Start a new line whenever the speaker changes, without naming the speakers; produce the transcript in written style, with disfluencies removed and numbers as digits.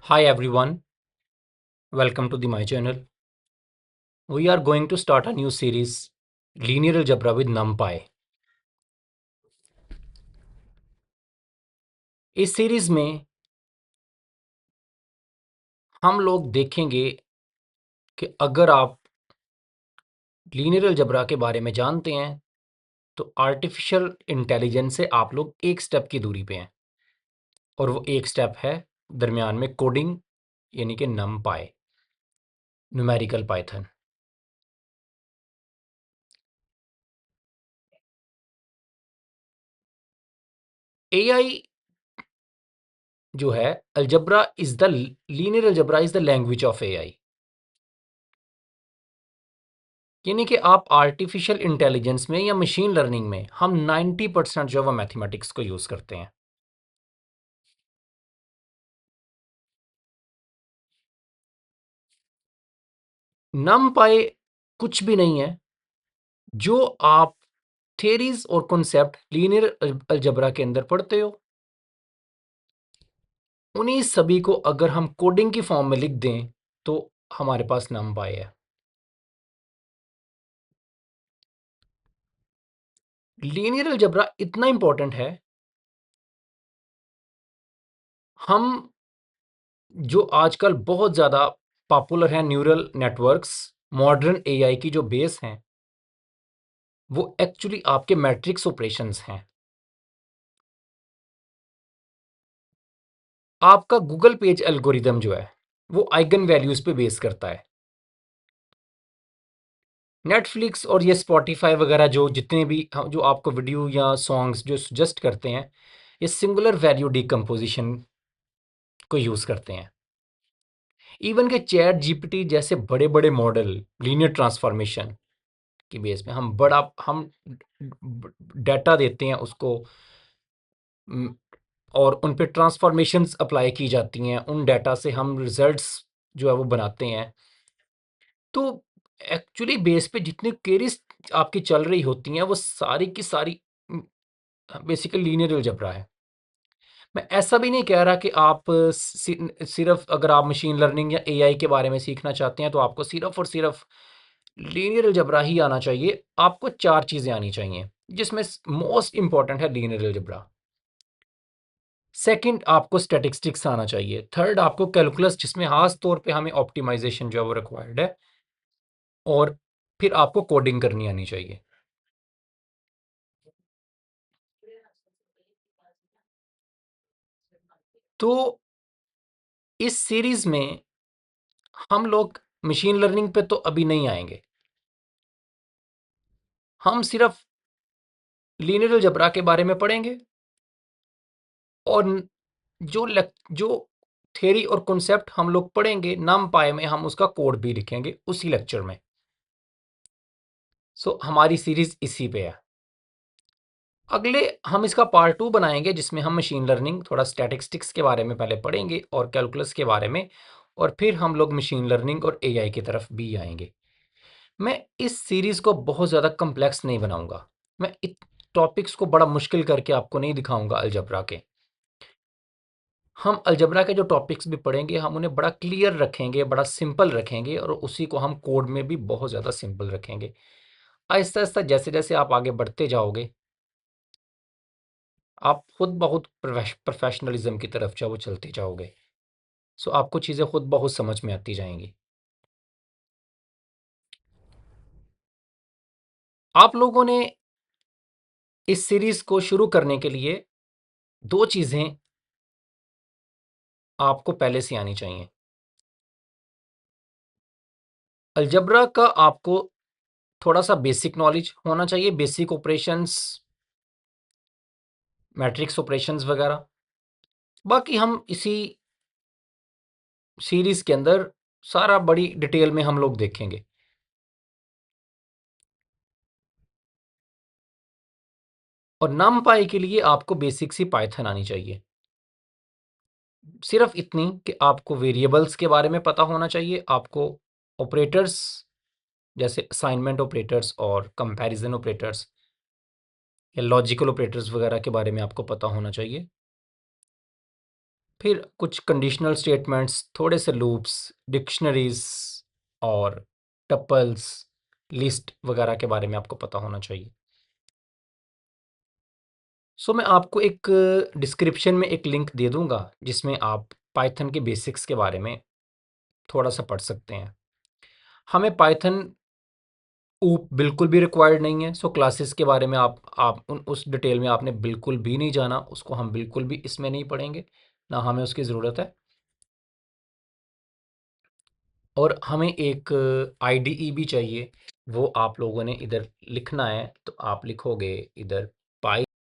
Hi everyone, welcome to my channel. We are going to start a new series, Linear Algebra with NumPy. इस series में हम लोग देखेंगे कि अगर आप लीनियर अलजेब्रा के बारे में जानते हैं तो आर्टिफिशियल इंटेलिजेंस से आप लोग एक स्टेप की दूरी पे हैं और वो एक स्टेप है दरमियान में कोडिंग यानी कि NumPy, न्यूमेरिकल पाइथन। AI जो है algebra is the linear algebra is the language of AI, यानी कि आप आर्टिफिशियल इंटेलिजेंस में या मशीन लर्निंग में हम 90% जो है वो मैथमेटिक्स को यूज़ करते हैं। NumPy कुछ भी नहीं है, जो आप थ्योरीज और कॉन्सेप्ट लीनियर अलजेब्रा के अंदर पढ़ते हो उन्हीं सभी को अगर हम कोडिंग की फॉर्म में लिख दें तो हमारे पास NumPy है। लीनियर अलजेब्रा इतना इंपॉर्टेंट है, हम जो आजकल बहुत ज़्यादा पॉपुलर हैं न्यूरल नेटवर्क्स, मॉडर्न AI की जो बेस हैं वो एक्चुअली आपके मैट्रिक्स ऑपरेशंस हैं। आपका गूगल पेज एल्गोरिदम जो है वो आइगन वैल्यूज पे बेस करता है। नेटफ्लिक्स और ये स्पॉटिफाई वगैरह जो जितने भी जो आपको वीडियो या सॉन्ग्स जो सजेस्ट करते हैं ये सिंगुलर वैल्यू डिकम्पोजिशन को यूज़ करते हैं। इवन के चैट जीपीटी जैसे बड़े बड़े मॉडल लीनियर ट्रांसफॉर्मेशन की बेस पे हम डाटा देते हैं उसको, म, और उन पे ट्रांसफॉर्मेशंस अप्लाई की जाती हैं, उन डाटा से हम रिजल्ट्स जो है वो बनाते हैं। तो एक्चुअली बेस पे जितनी क्वेरीज आपकी चल रही होती हैं वो सारी की सारी बेसिकली लीनियर अलजेब्रा है। मैं ऐसा भी नहीं कह रहा कि आप सिर्फ अगर आप मशीन लर्निंग या AI के बारे में सीखना चाहते हैं तो आपको सिर्फ और सिर्फ लीनियर अलजेब्रा ही आना चाहिए। आपको चार चीज़ें आनी चाहिए जिसमें मोस्ट इंपॉर्टेंट है लीनियर अलजेब्रा। सेकंड, आपको स्टैटिस्टिक्स आना चाहिए। थर्ड, आपको कैलकुलस जिसमें खास तौर पे हमें ऑप्टिमाइजेशन जो है वो रिक्वायर्ड है। और फिर आपको कोडिंग करनी आनी चाहिए। तो इस सीरीज में हम लोग मशीन लर्निंग पे तो अभी नहीं आएंगे, हम सिर्फ लीनियर अलजेब्रा के बारे में पढ़ेंगे और जो थ्योरी और कॉन्सेप्ट हम लोग पढ़ेंगे NumPy में हम उसका कोड भी लिखेंगे उसी लेक्चर में। सो हमारी सीरीज इसी पे है। अगले हम इसका पार्ट 2 बनाएंगे जिसमें हम मशीन लर्निंग थोड़ा स्टैटिस्टिक्स के बारे में पहले पढ़ेंगे और कैलकुलस के बारे में, और फिर हम लोग मशीन लर्निंग और AI की तरफ भी आएंगे। मैं इस सीरीज को बहुत ज़्यादा कॉम्प्लेक्स नहीं बनाऊंगा, मैं टॉपिक्स को बड़ा मुश्किल करके आपको नहीं दिखाऊंगा अलजबरा के। हम अलजबरा के जो टॉपिक्स भी पढ़ेंगे हम उन्हें बड़ा क्लियर रखेंगे, बड़ा सिंपल रखेंगे और उसी को हम कोड में भी बहुत ज़्यादा सिंपल रखेंगे। आहिस्ता आहिस्ता जैसे जैसे आप आगे बढ़ते जाओगे आप खुद बहुत प्रोफेशनलिज्म की तरफ जो वो चलते जाओगे। सो आपको चीज़ें खुद बहुत समझ में आती जाएंगी। आप लोगों ने इस सीरीज को शुरू करने के लिए दो चीज़ें आपको पहले से आनी चाहिए। अलजबरा का आपको थोड़ा सा बेसिक नॉलेज होना चाहिए, बेसिक ऑपरेशंस, मैट्रिक्स ऑपरेशंस वगैरह। बाकी हम इसी सीरीज के अंदर सारा बड़ी डिटेल में हम लोग देखेंगे। और NumPy के लिए आपको बेसिक सी पाइथन आनी चाहिए, सिर्फ इतनी कि आपको वेरिएबल्स के बारे में पता होना चाहिए, आपको ऑपरेटर्स जैसे असाइनमेंट ऑपरेटर्स और कंपैरिजन ऑपरेटर्स या लॉजिकल ऑपरेटर्स वगैरह के बारे में आपको पता होना चाहिए। फिर कुछ कंडीशनल स्टेटमेंट्स, थोड़े से लूप्स, डिक्शनरीज और टपल्स, लिस्ट वगैरह के बारे में आपको पता होना चाहिए। सो मैं आपको एक डिस्क्रिप्शन में एक लिंक दे दूंगा जिसमें आप पाइथन के बेसिक्स के बारे में थोड़ा सा पढ़ सकते हैं। हमें पाइथन ऊप बिल्कुल भी रिक्वायर्ड नहीं है। सो क्लासेस के बारे में आप उस डिटेल में आपने बिल्कुल भी नहीं जाना, उसको हम बिल्कुल भी इसमें नहीं पढ़ेंगे, ना हमें उसकी ज़रूरत है। और हमें एक आईडीई भी चाहिए, वो आप लोगों ने इधर लिखना है। तो आप लिखोगे इधर पाई